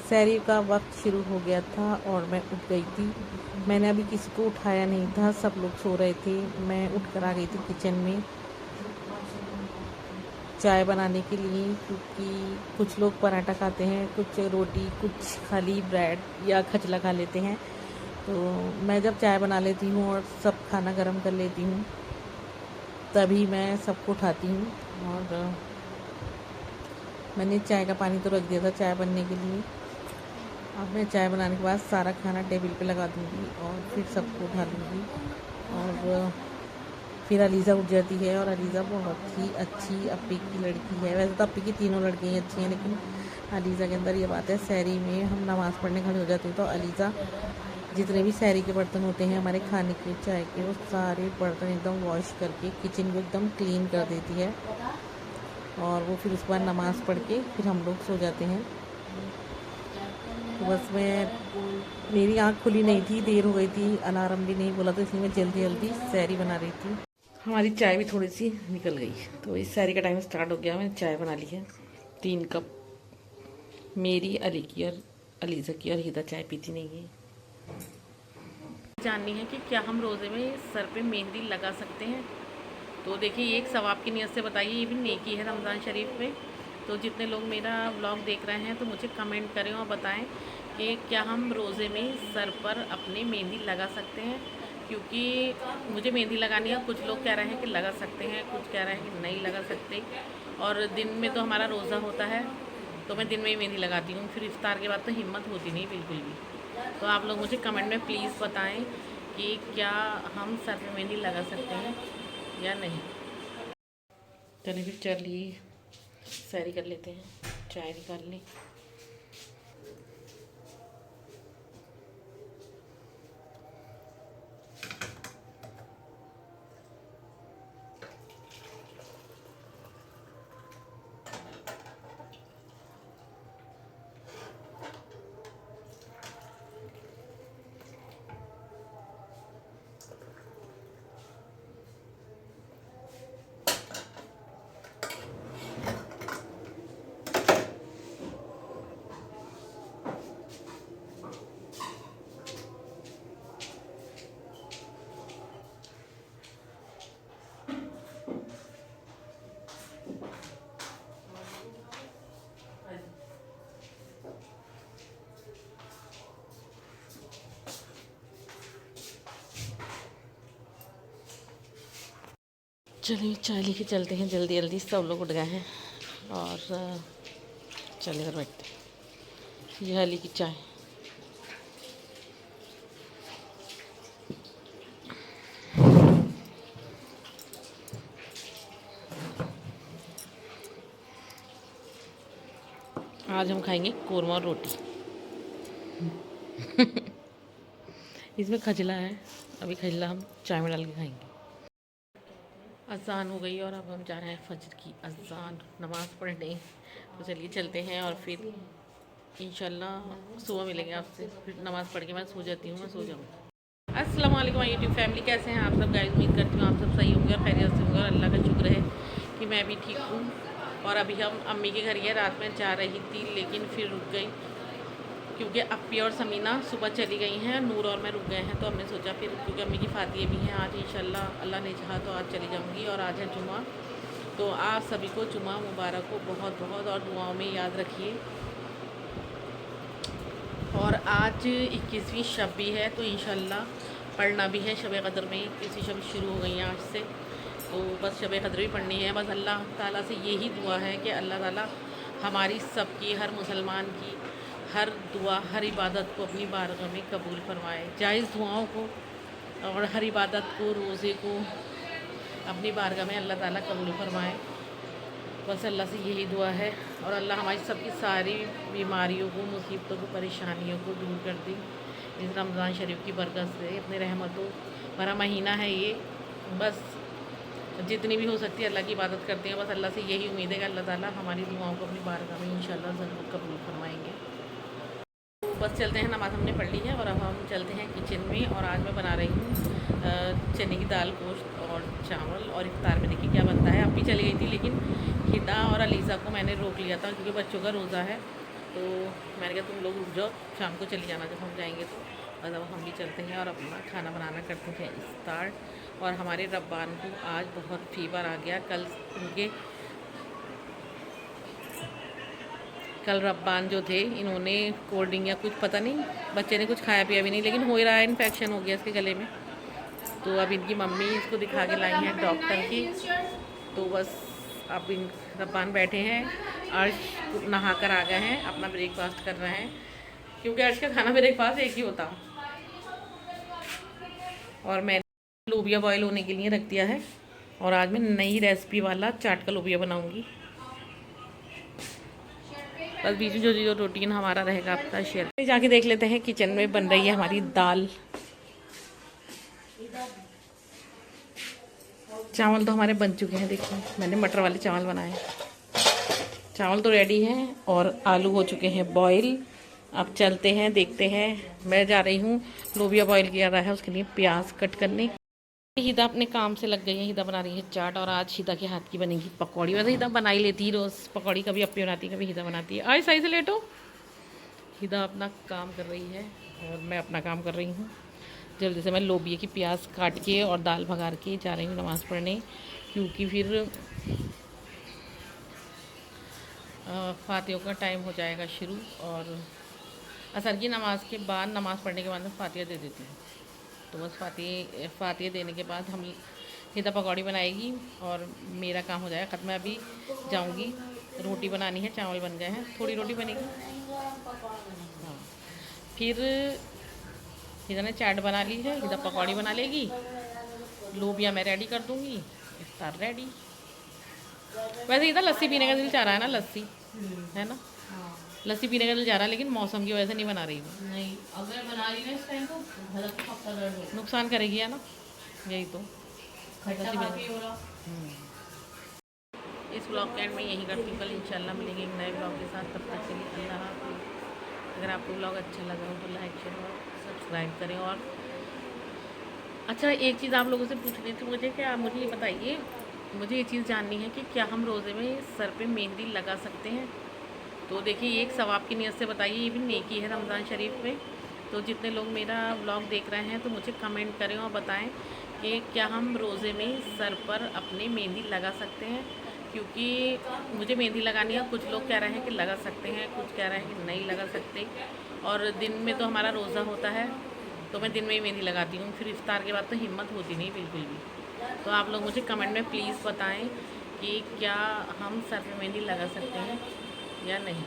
सहरी का वक्त शुरू हो गया था और मैं उठ गई थी। मैंने अभी किसी को उठाया नहीं था, सब लोग सो रहे थे। मैं उठ कर आ गई थी किचन में चाय बनाने के लिए, क्योंकि कुछ लोग पराठा खाते हैं, कुछ रोटी, कुछ खाली ब्रेड या खचला खा लेते हैं। तो मैं जब चाय बना लेती हूँ और सब खाना गर्म कर लेती हूँ, तभी मैं सबको उठाती हूँ। और मैंने चाय का पानी तो रख दिया था चाय बनने के लिए। अब मैं चाय बनाने के बाद सारा खाना टेबल पे लगा दूँगी और फिर सबको उठा लूँगी। और फिर अलीज़ा उठ जाती है, और अलीज़ा बहुत ही अच्छी अप्पी की लड़की है। वैसे तो अप्पी की तीनों लड़कियाँ अच्छी हैं, लेकिन अलीज़ा के अंदर ये बात है, सहरी में हम नमाज़ पढ़ने खड़े हो जाते हैं तो अलीज़ा जितने भी सहरी के बर्तन होते हैं हमारे खाने के, चाय के, वो सारे बर्तन एकदम वॉश करके किचन को एकदम क्लीन कर देती है। और वो फिर उसके बाद नमाज़ पढ़ के फिर हम लोग सो जाते हैं। तो बस मेरी आँख खुली नहीं थी, देर हो गई थी, अलार्म भी नहीं बोला, तो इसलिए मैं जल्दी जल्दी सहरी बना रही थी। हमारी चाय भी थोड़ी सी निकल गई, तो इस सहरी का टाइम स्टार्ट हो गया। मैंने चाय बना ली है 3 कप, मेरी, अली की और अलीज़ा की, और हिदा चाय पीती नहीं है। जाननी है कि क्या हम रोज़े में सर पे मेहंदी लगा सकते हैं? तो देखिए, ये एक सवाब की नीयत से बताइए, ये भी नेकी है रमज़ान शरीफ में। तो जितने लोग मेरा व्लॉग देख रहे हैं तो मुझे कमेंट करें और बताएं कि क्या हम रोज़े में सर पर अपने मेहंदी लगा सकते हैं। क्योंकि मुझे मेहंदी लगानी है, कुछ लोग कह रहे हैं कि लगा सकते हैं, कुछ कह रहे हैं कि नहीं लगा सकते। और दिन में तो हमारा रोज़ा होता है, तो मैं दिन में ही मेहंदी लगाती हूँ, फिर इफ्तार के बाद तो हिम्मत होती नहीं बिल्कुल भी। तो आप लोग मुझे कमेंट में प्लीज़ बताएं कि क्या हम सर पे मेहंदी लगा सकते हैं या नहीं। चलिए फिर चलिए सैरी कर लेते हैं, चाय निकाल लें। चलिए चाय लेके चलते हैं, जल्दी जल्दी सब लोग उठ गए हैं और चले घर बैठते हैं। ये हाली की चाय। आज हम खाएंगे कोरमा और रोटी। इसमें खजला है, अभी खजला हम चाय में डाल के खाएंगे। अज़ान हो गई और अब हम जा रहे हैं फजर की अज़ान नमाज़ पढ़ने। तो चलिए चलते हैं और फिर इंशाल्लाह सुबह मिलेंगे आपसे। फिर नमाज़ पढ़ के मैं सो जाती हूँ, मैं सो जाऊँगी। अस्सलाम वालेकुम यूट्यूब फैमिली, कैसे हैं आप सब गाइस? उम्मीद करती हूँ आप सब सही होंगे और खैरियत से होंगे, और अल्लाह का शुक्र है कि मैं भी ठीक हूँ। और अभी हम अम्मी के घर ही है, रात में जा रही थी लेकिन फिर रुक गई, क्योंकि अप्पी और समीना सुबह चली गई हैं, नूर और मैं रुक गए हैं। तो हमने सोचा फिर, क्योंकि अम्मी की फातिये भी हैं आज, इंशाल्लाह अल्लाह ने चाहा तो आज चली जाऊंगी। और आज है जुमा, तो आप सभी को जुमा मुबारक हो बहुत बहुत, और दुआओं में याद रखिए। और आज 21वीं शब भी है, तो इंशाल्लाह पढ़ना भी है। शब कदर में 21वीं शब शुरू हो गई है आज से, तो बस शब कदर भी पढ़नी है। बस अल्लाह ताला से यही दुआ है कि अल्लाह ताला हमारी सबकी, हर मुसलमान की हर दुआ, हर इबादत को अपनी बारगाह में कबूल फरमाए। जायज़ दुआओं को और हर इबादत को, रोज़े को अपनी बारगाह में अल्लाह ताला कबूल फरमाए। बस अल्लाह से यही दुआ है। और अल्लाह हमारी सबकी सारी बीमारियों को, मुसीबतों को, परेशानियों को दूर कर दे इस रमज़ान शरीफ की बरकत से। अपने रहमतों भरा महीना है ये, बस जितनी भी हो सकती है अल्लाह की इबादत करते हैं। बस अल्लाह से यही उम्मीद है कि अल्लाह ताला हमारी दुआओं को अपनी बारगाह में इंशाल्लाह ज़रूर कबूल फरमाएंगे। बस चलते हैं, नमाज़ हमने पढ़ ली है और अब हम चलते हैं किचन में। और आज मैं बना रही हूँ चने की दाल, गोश्त और चावल। और इफ्तार में देखिए क्या बनता है। अब भी चली गई थी लेकिन हिदा और अलीज़ा को मैंने रोक लिया था, क्योंकि बच्चों का रोज़ा है तो मैंने कहा तुम लोग रुक जाओ, शाम को चली जाना जब हम जाएंगे तो। और अब हम भी चलते हैं और अपना खाना बनाना करते हैं स्टार्ट। और हमारे रब्बान को आज बहुत फीवर आ गया। कल रब्बान जो थे, इन्होंने कोल्ड ड्रिंक या कुछ पता नहीं, बच्चे ने कुछ खाया पिया भी नहीं, लेकिन हो रहा है, इन्फेक्शन हो गया इसके गले में। तो अब इनकी मम्मी इसको दिखा के लाई है डॉक्टर की। तो बस अब इन रब्बान बैठे हैं, अर्श नहा कर आ गए हैं, अपना ब्रेकफास्ट कर रहे हैं, क्योंकि अर्श का खाना ब्रेकफास्ट एक ही होता। और मैंने लोबिया बॉयल होने के लिए रख दिया है, और आज मैं नई रेसिपी वाला चाट का लोबिया बनाऊंगी। बस बीच में जो रूटीन हमारा रहेगा आपका शेयर जाके देख लेते हैं। किचन में बन रही है हमारी दाल। चावल तो हमारे बन चुके हैं, देखिए मैंने मटर वाले चावल बनाए। चावल तो रेडी हैं और आलू हो चुके हैं बॉईल। अब चलते हैं, देखते हैं। मैं जा रही हूँ, लोबिया बॉईल किया रहा है, उसके लिए प्याज कट करने। हिदा अपने काम से लग गई है। हिदा बना रही है चाट, और आज हिदा के हाथ की बनेगी पकौड़ी। वैसे हिदा बना ही लेती है रोज़ पकौड़ी, कभी अपनी बनाती है कभी हिदा बनाती है। आज सही से लेटो। हिदा अपना काम कर रही है और मैं अपना काम कर रही हूँ। जल्दी से मैं लोबिया की प्याज काट के और दाल भगार के जा रही हूँ नमाज़ पढ़ने, क्योंकि फिर फातिहा का टाइम हो जाएगा शुरू। और असर की नमाज़ के बाद, नमाज़ पढ़ने के बाद मैं फातिहा दे देती हूँ। तो बस फातिहा देने के बाद हम हिदा पकौड़ी बनाएगी और मेरा काम हो जाएगा ख़त्म। मैं अभी जाऊंगी, रोटी बनानी है, चावल बन गए हैं, थोड़ी रोटी बनेगी। हाँ, फिर हिदा ने चाट बना ली है, हिदा पकौड़ी बना लेगी, लोबिया मैं रेडी कर दूंगी, इफ्तार रेडी। वैसे हिदा लस्सी पीने का दिल चाह रहा है ना, लस्सी है ना, लस्सी पीने का दिल जा रहा है, लेकिन मौसम की वजह से नहीं बना रही हूँ। नहीं, अगर बना रही ना इस टाइम तो नुकसान करेगी, है ना, यही तो। इस ब्लॉग के एंड में यही करती हूँ। कल इंशाल्लाह मिलेंगे एक नए ब्लॉग के साथ। तब तक के लिए अल्लाह हाफ़िज़। अगर आपको ब्लॉग अच्छा लगा हो तो लाइक शेयर और सब्सक्राइब करें। और अच्छा, एक चीज़ आप लोगों से पूछनी थी मुझे, क्या आप मुझे ये बताइए, मुझे ये चीज़ जाननी है कि क्या हम रोज़े में सर पे मेहंदी लगा सकते हैं? तो देखिए, ये एक सवाब की नीयत से बताइए, ये भी नेकी है रमज़ान शरीफ में। तो जितने लोग मेरा व्लॉग देख रहे हैं तो मुझे कमेंट करें और बताएं कि क्या हम रोज़े में सर पर अपने मेहंदी लगा सकते हैं? क्योंकि मुझे मेहंदी लगानी है, कुछ लोग कह रहे हैं कि लगा सकते हैं, कुछ कह रहे हैं कि नहीं लगा सकते। और दिन में तो हमारा रोज़ा होता है, तो मैं दिन में ही मेहंदी लगाती हूँ, फिर इफ्तार के बाद तो हिम्मत होती नहीं बिल्कुल भी। तो आप लोग मुझे कमेंट में प्लीज़ बताएं कि क्या हम सर पे मेहंदी लगा सकते हैं या नहीं।